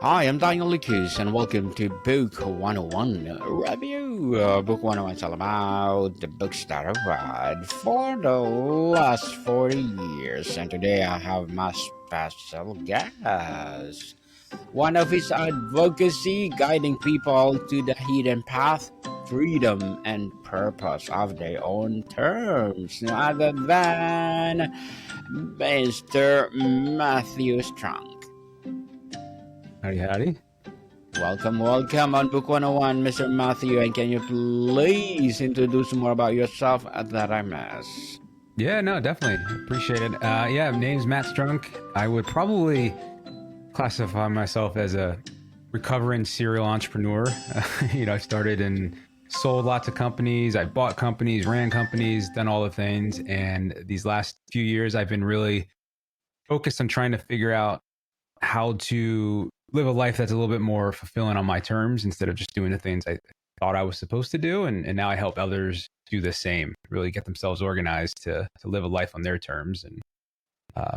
Hi, I'm Daniel Lucas, and welcome to Book 101 Review. Book 101 is all about the books that I've read for the last 40 years, and today I have my special guest. One of his advocacy guiding people to the hidden path, freedom, and purpose of their own terms, no other than Mr. Matthew Strunk. Howdy, howdy. Welcome on Book 101, Mr. Matthew. And can you please introduce more about yourself that I miss? Yeah, no, definitely. Appreciate it. Yeah, name's Matt Strunk. I would probably classify myself as a recovering serial entrepreneur. I started and sold lots of companies. I bought companies, ran companies, done all the things. And these last few years, I've been really focused on trying to figure out how to live a life that's a little bit more fulfilling on my terms instead of just doing the things I thought I was supposed to do. And now I help others do the same, really get themselves organized to live a life on their terms. And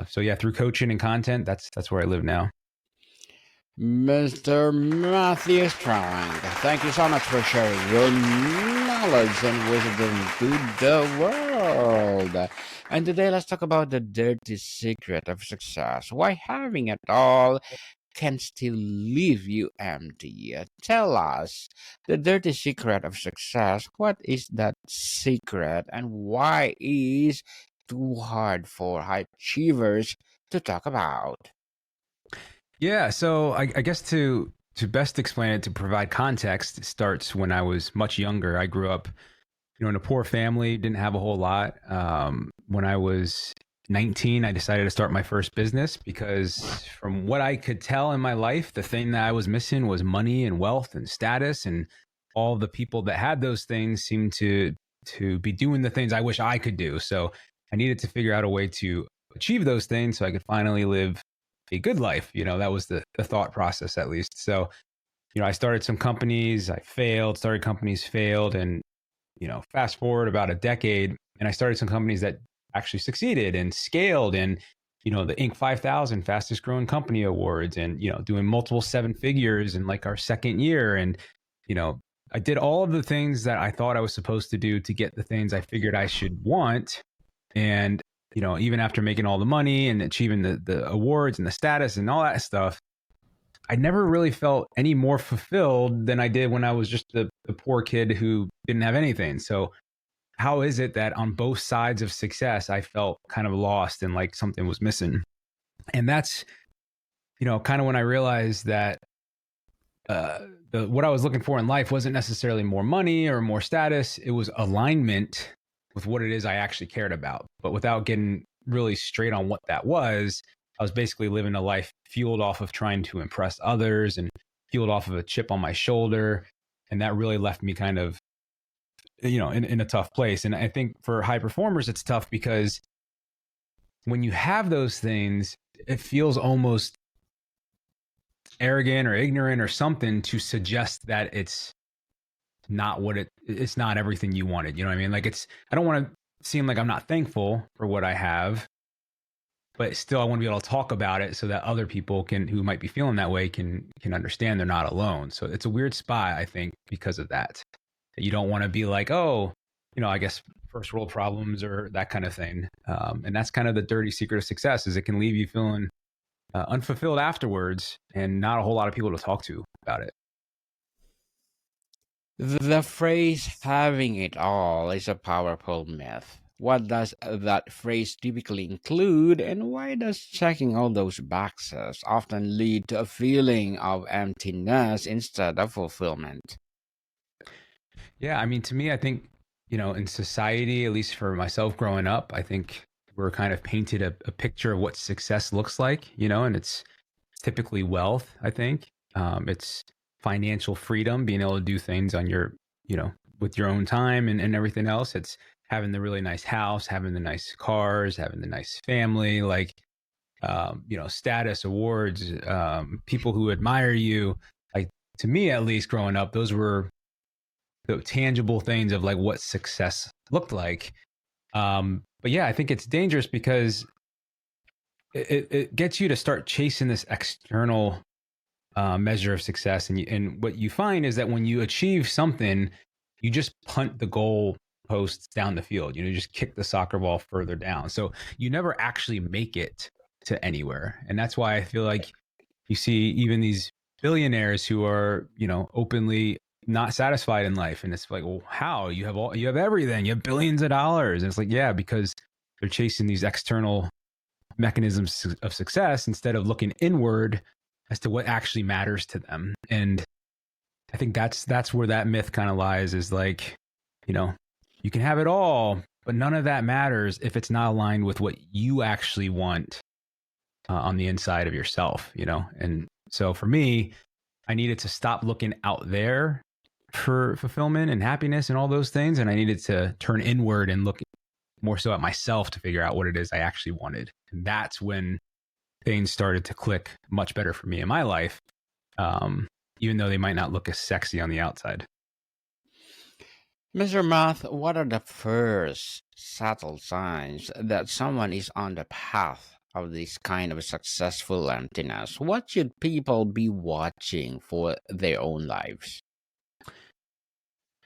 so yeah, through coaching and content, that's where I live now. Mr. Matthew Strong, thank you so much for sharing your knowledge and wisdom to the world. And today let's talk about the dirty secret of success. Why having it all can still leave you empty. Tell us the dirty secret of success. What is that secret, and why is too hard for high achievers to talk about? Yeah, so I guess to best explain it, to provide context, it starts when I was much younger. I grew up, in a poor family, didn't have a whole lot. When I was 19, I decided to start my first business because from what I could tell in my life, the thing that I was missing was money and wealth and status, and all the people that had those things seemed to be doing the things I wish I could do. So I needed to figure out a way to achieve those things so I could finally live a good life. That was the thought process, at least. So, I started some companies, I failed, started companies, failed. And, fast forward about a decade, and I started some companies that actually succeeded and scaled, and the Inc. 5000 fastest growing company awards, and doing multiple seven figures in like our second year. And I did all of the things that I thought I was supposed to do to get the things I figured I should want. And even after making all the money and achieving the awards and the status and all that stuff, I never really felt any more fulfilled than I did when I was just the poor kid who didn't have anything. So how is it that on both sides of success, I felt kind of lost and like something was missing? And that's, kind of when I realized that what I was looking for in life wasn't necessarily more money or more status. It was alignment with what it is I actually cared about. But without getting really straight on what that was, I was basically living a life fueled off of trying to impress others and fueled off of a chip on my shoulder. And that really left me kind of, in a tough place. And I think for high performers, it's tough because when you have those things, it feels almost arrogant or ignorant or something to suggest that it's not it's not everything you wanted. You know what I mean? Like I don't want to seem like I'm not thankful for what I have, but still I want to be able to talk about it so that other people who might be feeling that way can understand they're not alone. So it's a weird spot, I think, because of that you don't want to be like, oh, I guess first world problems or that kind of thing. And that's kind of the dirty secret of success, is it can leave you feeling unfulfilled afterwards and not a whole lot of people to talk to about it. The phrase having it all is a powerful myth. What does that phrase typically include, and why does checking all those boxes often lead to a feeling of emptiness instead of fulfillment? Yeah, I mean, to me, I think, in society, at least for myself growing up, I think we're kind of painted a picture of what success looks like, and it's typically wealth, I think. It's financial freedom, being able to do things on your, with your own time and everything else. It's having the really nice house, having the nice cars, having the nice family, like, status, awards, people who admire you. Like, to me, at least growing up, those were the tangible things of like what success looked like. But yeah, I think it's dangerous because it gets you to start chasing this external measure of success. And what you find is that when you achieve something, you just punt the goal posts down the field. You just kick the soccer ball further down. So you never actually make it to anywhere. And that's why I feel like you see even these billionaires who are, openly not satisfied in life. And it's like, well, how? You have everything. You have billions of dollars. And it's like, yeah, because they're chasing these external mechanisms of success instead of looking inward as to what actually matters to them. And I think that's where that myth kind of lies, is like, you can have it all, but none of that matters if it's not aligned with what you actually want on the inside of yourself, And so for me, I needed to stop looking out there for fulfillment and happiness and all those things. And I needed to turn inward and look more so at myself to figure out what it is I actually wanted. And that's when things started to click much better for me in my life, even though they might not look as sexy on the outside. Mr. Math, what are the first subtle signs that someone is on the path of this kind of successful emptiness? What should people be watching for their own lives?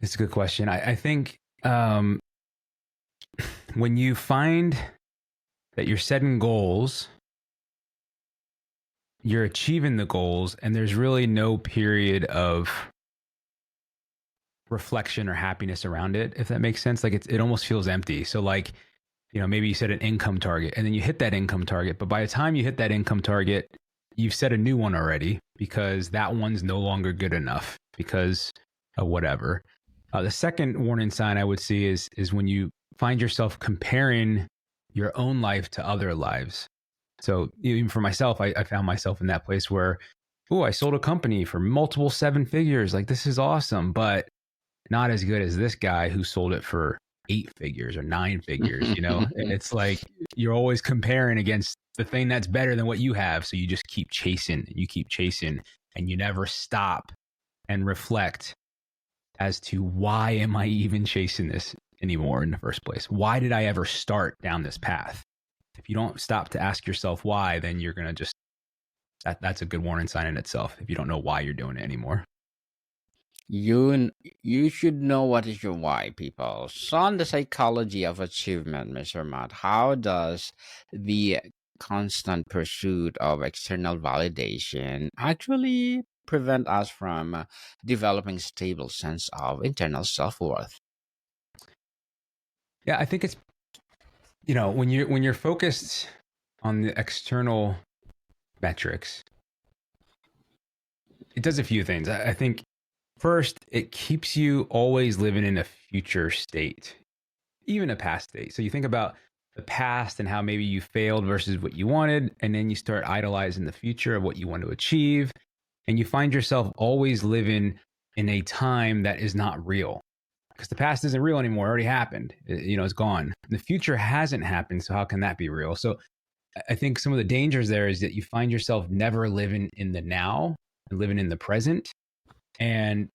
It's a good question. I think when you find that you're setting goals, you're achieving the goals, and there's really no period of reflection or happiness around it, if that makes sense. Like it almost feels empty. So like, maybe you set an income target and then you hit that income target, but by the time you hit that income target, you've set a new one already because that one's no longer good enough because of whatever. The second warning sign I would see is when you find yourself comparing your own life to other lives. So even for myself, I found myself in that place where, I sold a company for multiple 7 figures. Like, this is awesome, but not as good as this guy who sold it for 8 figures or 9 figures. It's like you're always comparing against the thing that's better than what you have. So you just keep chasing and you never stop and reflect as to why am I even chasing this anymore in the first place? Why did I ever start down this path? If you don't stop to ask yourself why, then you're going to just, that's a good warning sign in itself if you don't know why you're doing it anymore. You should know what is your why, people. So on the psychology of achievement, Mr. Matt, how does the constant pursuit of external validation actually prevent us from developing stable sense of internal self-worth? Yeah, I think it's, when you're focused on the external metrics, it does a few things. I think first, it keeps you always living in a future state, even a past state. So you think about the past and how maybe you failed versus what you wanted, and then you start idolizing the future of what you want to achieve, and you find yourself always living in a time that is not real because the past isn't real anymore. It already happened. It's gone. The future hasn't happened, so how can that be real? So I think some of the dangers there is that you find yourself never living in the now and living in the present. And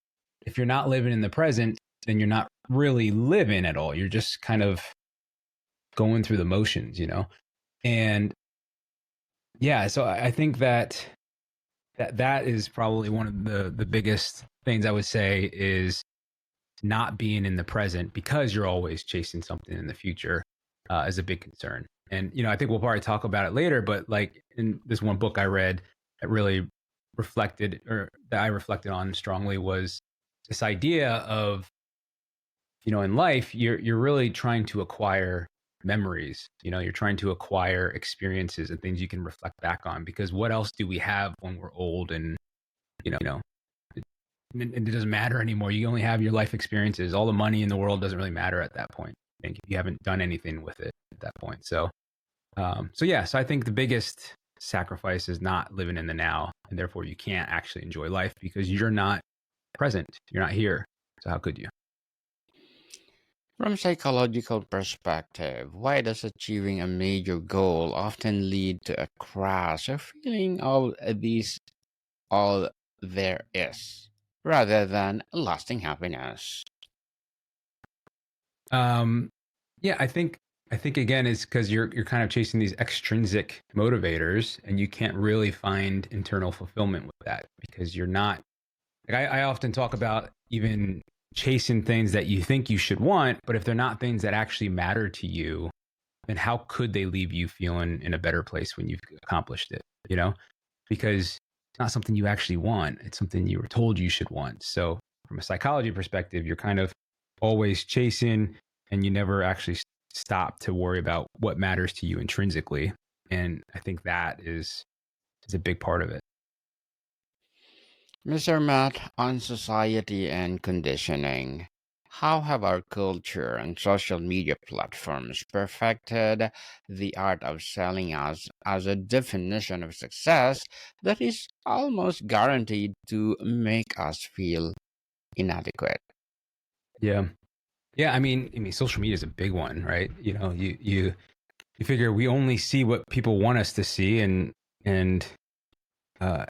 if you're not living in the present, then you're not really living at all. You're just kind of going through the motions, And yeah, so I think that is probably one of the biggest things I would say is not being in the present because you're always chasing something in the future is a big concern. And, I think we'll probably talk about it later, but like in this one book I read that really reflected, or that I reflected on strongly, was this idea of, in life, you're really trying to acquire memories. You're trying to acquire experiences and things you can reflect back on, because what else do we have when we're old and, it doesn't matter anymore. You only have your life experiences. All the money in the world doesn't really matter at that point. I think if you haven't done anything with it at that point. So I think the biggest sacrifice is not living in the now, and therefore you can't actually enjoy life because you're not present. You're not here. So how could you? From a psychological perspective, why does achieving a major goal often lead to a crash or feeling of this all there is, rather than lasting happiness? Yeah, I think I think again, it's because you're kind of chasing these extrinsic motivators, and you can't really find internal fulfillment with that because you're not. Like I often talk about even chasing things that you think you should want, but if they're not things that actually matter to you, then how could they leave you feeling in a better place when you've accomplished it? You know, because it's not something you actually want; it's something you were told you should want. So, from a psychology perspective, you're kind of always chasing, and you never actually stop to worry about what matters to you intrinsically. And I think that is a big part of it. Mr. Matt, on society and conditioning, how have our culture and social media platforms perfected the art of selling us as a definition of success that is almost guaranteed to make us feel inadequate? Yeah. Yeah, I mean, social media is a big one, right? You know, you figure we only see what people want us to see, and uh,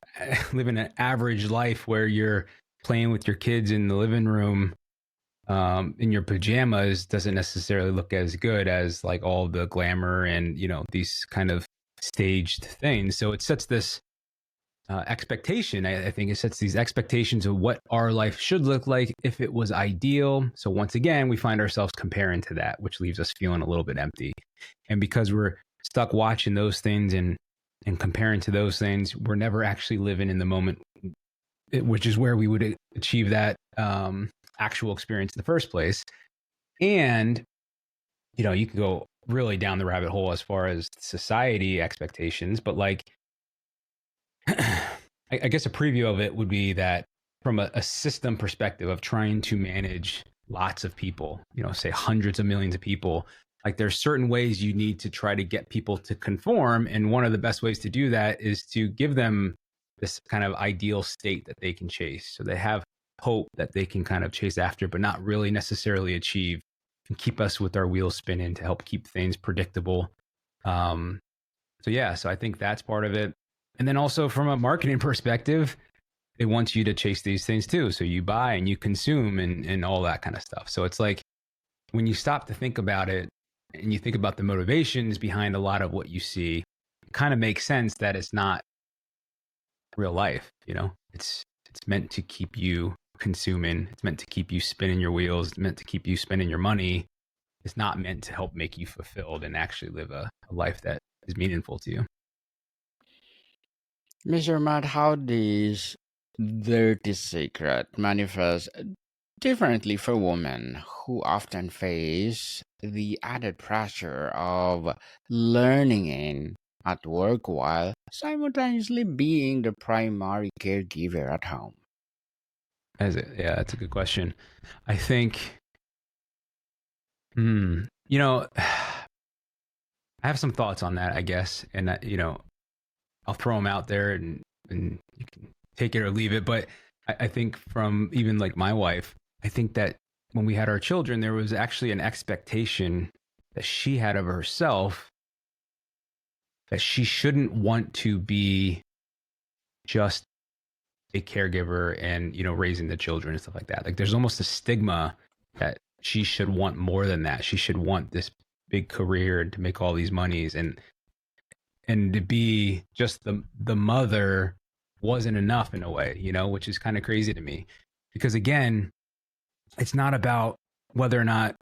living an average life where you're playing with your kids in the living room in your pajamas doesn't necessarily look as good as like all the glamour and these kind of staged things. So it sets this expectation. I think it sets these expectations of what our life should look like if it was ideal. So once again, we find ourselves comparing to that, which leaves us feeling a little bit empty. And because we're stuck watching those things and comparing to those things, we're never actually living in the moment, which is where we would achieve that actual experience in the first place. And you can go really down the rabbit hole as far as society expectations, but like I guess a preview of it would be that from a system perspective of trying to manage lots of people, say hundreds of millions of people, like there's certain ways you need to try to get people to conform. And one of the best ways to do that is to give them this kind of ideal state that they can chase. So they have hope that they can kind of chase after, but not really necessarily achieve, and keep us with our wheels spinning to help keep things predictable. So I think that's part of it. And then also from a marketing perspective, it wants you to chase these things too. So you buy and you consume and all that kind of stuff. So it's like when you stop to think about it and you think about the motivations behind a lot of what you see, it kind of makes sense that it's not real life. It's meant to keep you consuming. It's meant to keep you spinning your wheels. It's meant to keep you spending your money. It's not meant to help make you fulfilled and actually live a life that is meaningful to you. Mr. Matt, how does dirty secret manifest differently for women who often face the added pressure of learning in at work while simultaneously being the primary caregiver at home? Yeah, that's a good question. I think, hmm, you know, I have some thoughts on that, I guess, and I'll throw them out there, and you can take it or leave it. But I think from even like my wife, I think that when we had our children, there was actually an expectation that she had of herself that she shouldn't want to be just a caregiver and raising the children and stuff like that. Like there's almost a stigma that she should want more than that. She should want this big career and to make all these monies, and to be just the mother wasn't enough in a way, which is kind of crazy to me. Because again, it's not about whether or not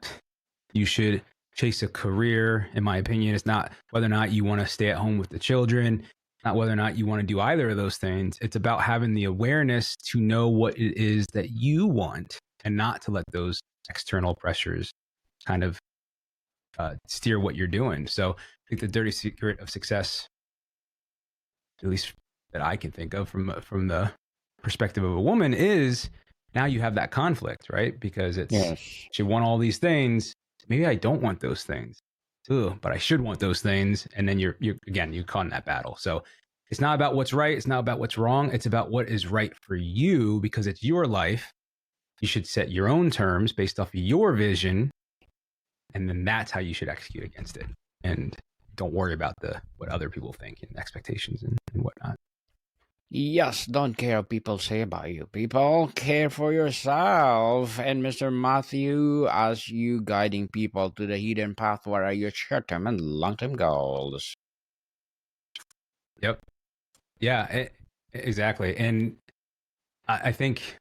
you should chase a career. In my opinion, it's not whether or not you want to stay at home with the children, not whether or not you want to do either of those things. It's about having the awareness to know what it is that you want and not to let those external pressures kind of steer what you're doing. So I think the dirty secret of success, at least that I can think of from the perspective of a woman, is now you have that conflict, right? Because Yes. she want all these things. Maybe I don't want those things. Ugh, but I should want those things. And then you're caught in that battle. So it's not about what's right. It's not about what's wrong. It's about what is right for you because it's your life. You should set your own terms based off of your vision. And then that's how you should execute against it. And don't worry about what other people think and expectations and whatnot. Yes, don't care what people say about you. People care for yourself. And Mr. Matthew, as you guiding people to the hidden path, what are your short-term and long-term goals? Yep. Yeah, exactly. And I think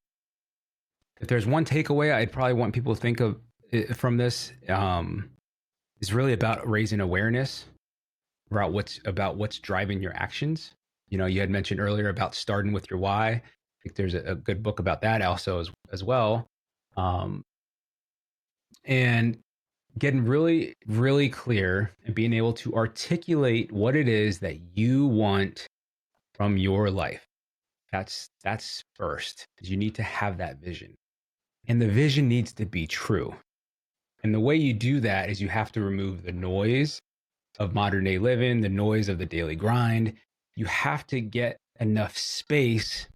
if there's one takeaway I'd probably want people to think of from this, is really about raising awareness about what's driving your actions. You know, you had mentioned earlier about starting with your why. I think there's a good book about that also as well. Um, and getting really, really clear and being able to articulate what it is that you want from your life. That's first, because you need to have that vision. And the vision needs to be true. And the way you do that is you have to remove the noise of modern day living, the noise of the daily grind. You have to get enough space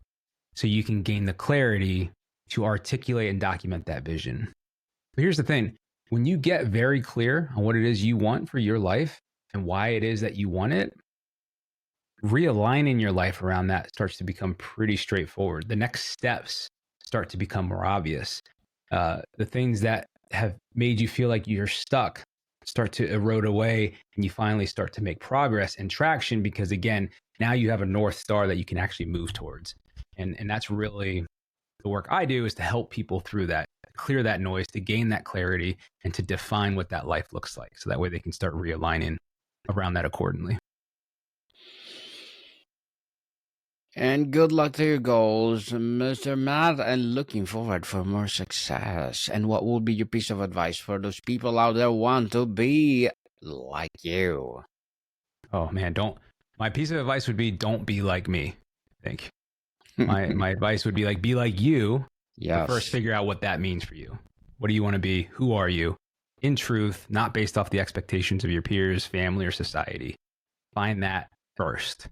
so you can gain the clarity to articulate and document that vision. But here's the thing, when you get very clear on what it is you want for your life and why it is that you want it, realigning your life around that starts to become pretty straightforward. The next steps start to become more obvious. The things that have made you feel like you're stuck start to erode away, and you finally start to make progress and traction because, again, now you have a North Star that you can actually move towards. And that's really the work I do, is to help people through that, clear that noise, to gain that clarity, and to define what that life looks like. So that way they can start realigning around that accordingly. And good luck to your goals, Mr. Matt, and looking forward for more success. And what would be your piece of advice for those people out there who want to be like you? Oh man, my piece of advice would be don't be like me. I think my advice would be like, be like you, but first Yes. figure out what that means for you. What do you want to be? Who are you? In truth, not based off the expectations of your peers, family, or society. Find that first.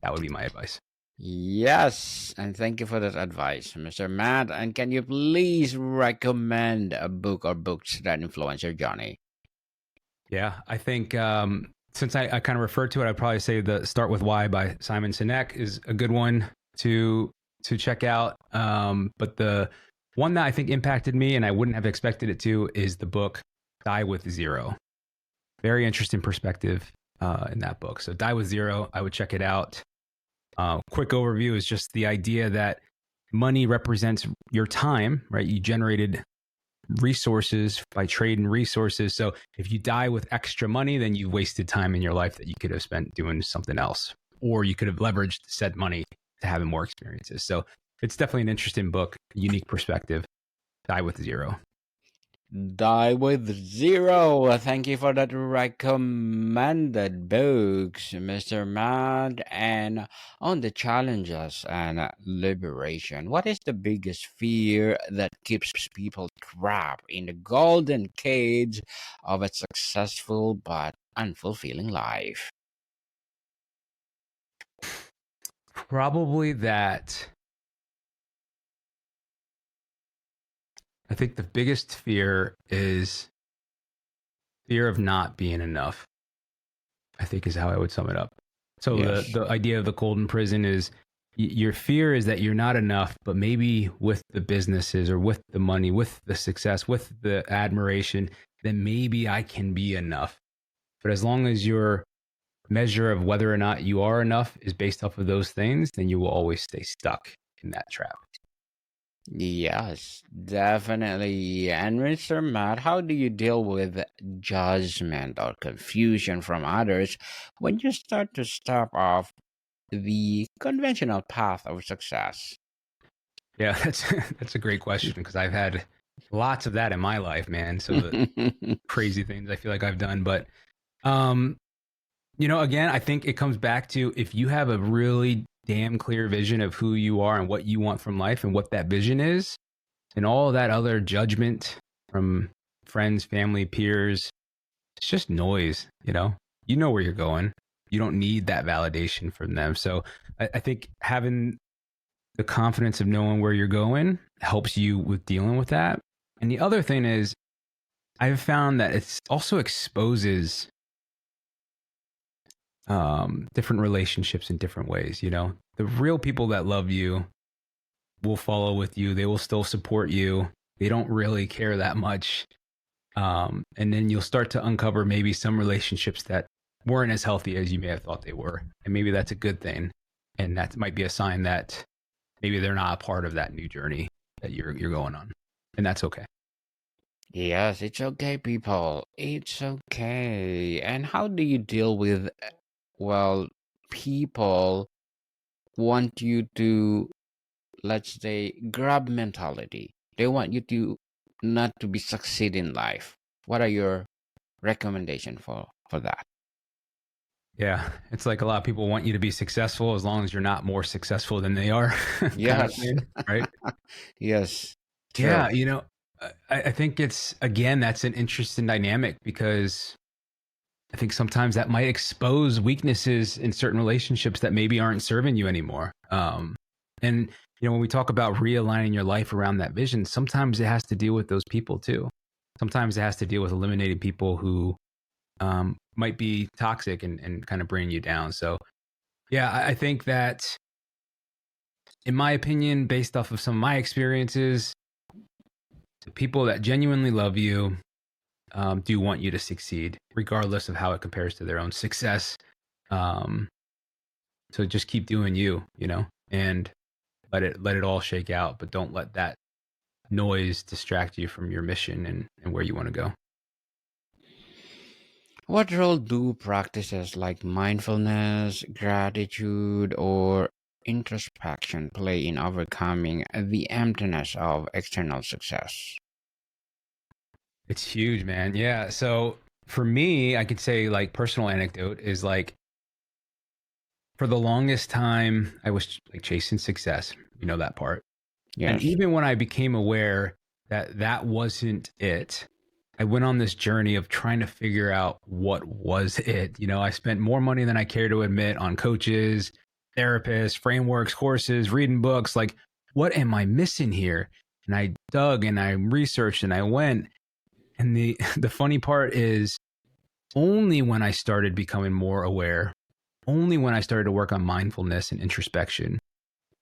That would be my advice. Yes, and thank you for that advice, Mr. Matt. And can you please recommend a book or books that influence your journey? Yeah, I think since I kind of referred to it, I'd probably say the Start With Why by Simon Sinek is a good one to check out. But the one that I think impacted me, and I wouldn't have expected it to, is the book Die With Zero. Very interesting perspective in that book. So Die With Zero, I would check it out. Quick overview is just the idea that money represents your time, right? You generated resources by trading resources. So if you die with extra money, then you've wasted time in your life that you could have spent doing something else, or you could have leveraged said money to having more experiences. So it's definitely an interesting book, unique perspective. Die with Zero. Die with Zero. Thank you for that recommended books, Mr. Matt. And on the challenges and liberation, what is the biggest fear that keeps people trapped in the golden cage of a successful but unfulfilling life? Probably that. I think the biggest fear is fear of not being enough, I think is how I would sum it up. So Yes. the idea of the golden prison is your fear is that you're not enough, but maybe with the businesses or with the money, with the success, with the admiration, then maybe I can be enough. But as long as your measure of whether or not you are enough is based off of those things, then you will always stay stuck in that trap. Yes, definitely. And Mr. Matt, how do you deal with judgment or confusion from others when you start to step off the conventional path of success? Yeah, that's a great question because I've had lots of that in my life, man. So the crazy things I feel like I've done, but um, again, I think it comes back to if you have a really damn clear vision of who you are and what you want from life and what that vision is, and all that other judgment from friends, family, peers, it's just noise. You know where you're going. You don't need that validation from them. So I think having the confidence of knowing where you're going helps you with dealing with that. And the other thing is, I've found that it also exposes different relationships in different ways. The real people that love you will follow with you. They will still support you. They don't really care that much. And then you'll start to uncover maybe some relationships that weren't as healthy as you may have thought they were. And maybe that's a good thing. And that might be a sign that maybe they're not a part of that new journey that you're going on. And that's okay. Yes, it's okay, people. It's okay. And how do you deal with, well, people want you to, let's say, grab mentality. They want you to not to be succeed in life. What are your recommendation for that? Yeah. It's like a lot of people want you to be successful as long as you're not more successful than they are, kind of Yes. thing, right? Yes. True. Yeah. I think it's, again, that's an interesting dynamic because I think sometimes that might expose weaknesses in certain relationships that maybe aren't serving you anymore. And when we talk about realigning your life around that vision, sometimes it has to deal with those people too. Sometimes it has to deal with eliminating people who might be toxic and kind of bring you down. So, yeah, I think that, in my opinion, based off of some of my experiences, the people that genuinely love you do want you to succeed, regardless of how it compares to their own success. Um, so just keep doing you, and let it all shake out, but don't let that noise distract you from your mission and where you want to go. What role do practices like mindfulness, gratitude, or introspection play in overcoming the emptiness of external success? It's huge, man. Yeah. So for me, I could say, like, personal anecdote is like, for the longest time, I was like chasing success, that part. And Yes. even when I became aware that that wasn't it, I went on this journey of trying to figure out what was it. I spent more money than I care to admit on coaches, therapists, frameworks, courses, reading books. Like, what am I missing here? And I dug and I researched and I went. And the the funny part is, only when I started becoming more aware, only when I started to work on mindfulness and introspection,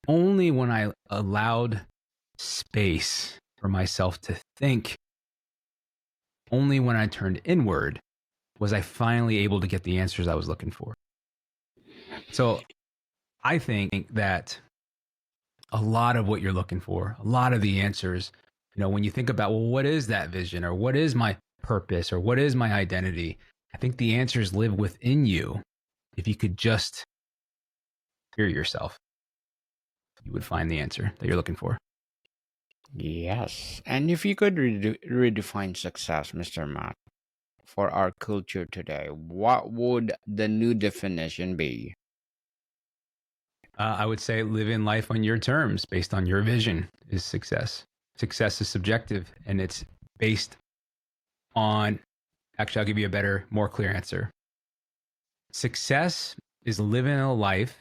only when I allowed space for myself to think, only when I turned inward was I finally able to get the answers I was looking for. So I think that a lot of what you're looking for, a lot of the answers, when you think about, well, what is that vision, or what is my purpose, or what is my identity? I think the answers live within you. If you could just hear yourself, you would find the answer that you're looking for. Yes. And if you could redefine success, Mr. Matt, for our culture today, what would the new definition be? I would say living life on your terms based on your vision is success. Success is subjective, and it's based on, actually, I'll give you a better, more clear answer. Success is living a life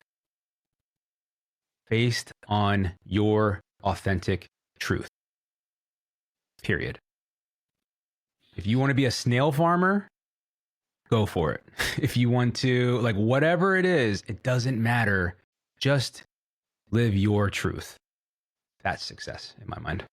based on your authentic truth, period. If you want to be a snail farmer, go for it. If you want to, like, whatever it is, it doesn't matter. Just live your truth. That's success in my mind.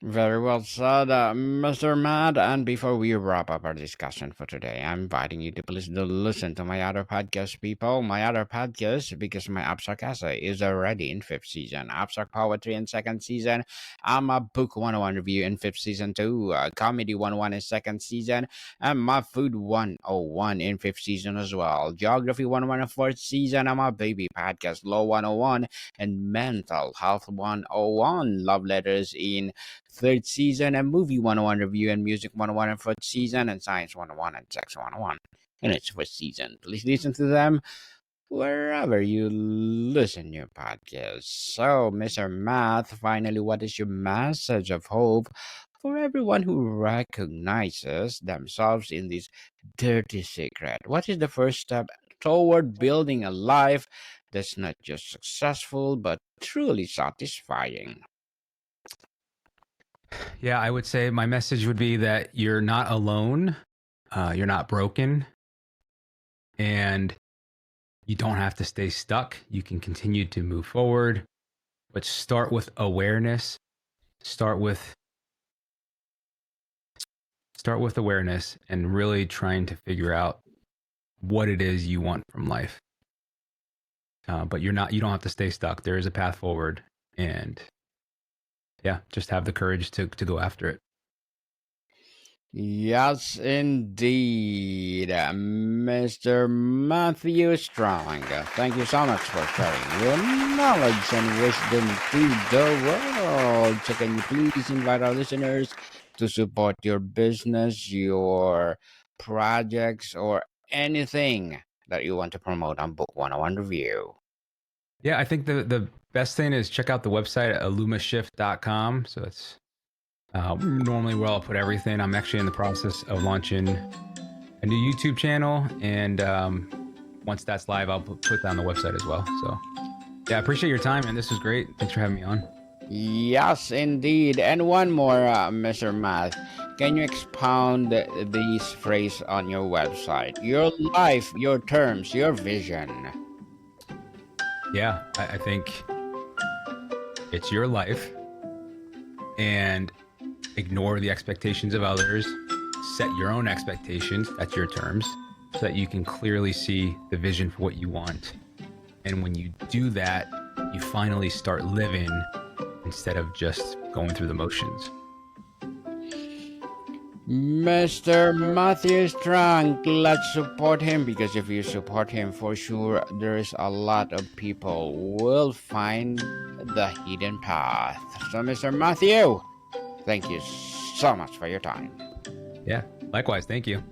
Very well said, Mr. Matt. And before we wrap up our discussion for today, I'm inviting you to please do listen to my other podcast, people. My other podcast, because my Abstract Essay is already in fifth season. Abstract Poetry in second season. I'm a Book 101 review in fifth season too. Comedy 101 in second season. And my Food 101 in fifth season as well. Geography 101 in fourth season. I'm a Baby Podcast Law 101 and Mental Health 101. Love Letters in third season, and Movie 101 review and Music 101 and fourth season, and Science 101 and Sex 101 in its first season. Please listen to them wherever you listen your podcast. So, Mr. Math, finally, what is your message of hope for everyone who recognizes themselves in this dirty secret? What is the first step toward building a life that's not just successful but truly satisfying? Yeah, I would say my message would be that you're not alone. You're not broken. And you don't have to stay stuck. You can continue to move forward, but start with awareness. Start with awareness and really trying to figure out what it is you want from life. But you don't have to stay stuck. There is a path forward, and yeah, just have the courage to go after it. Yes, indeed, Mr. Matthew Strunk. Thank you so much for sharing your knowledge and wisdom to the world. So, can you please invite our listeners to support your business, your projects, or anything that you want to promote on Book 101 Review? Yeah, I think the best thing is check out the website at illumiShift.com. So it's normally where I'll put everything. I'm actually in the process of launching a new YouTube channel, and once that's live, I'll put that on the website as well. So yeah, I appreciate your time, and this was great. Thanks for having me on. Yes, indeed. And one more, Mr. Matt. Can you expound these phrase on your website? Your life, your terms, your vision. Yeah, I think it's your life, and ignore the expectations of others. Set your own expectations, that's your terms, so that you can clearly see the vision for what you want. And when you do that, you finally start living instead of just going through the motions. Mr. Matthew Strunk, let's support him, because if you support him, for sure there is a lot of people will find the hidden path. So, Mr. Matthew, thank you so much for your time. Yeah, likewise. Thank you.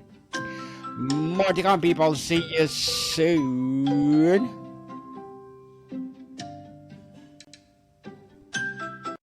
More to come, people. See you soon.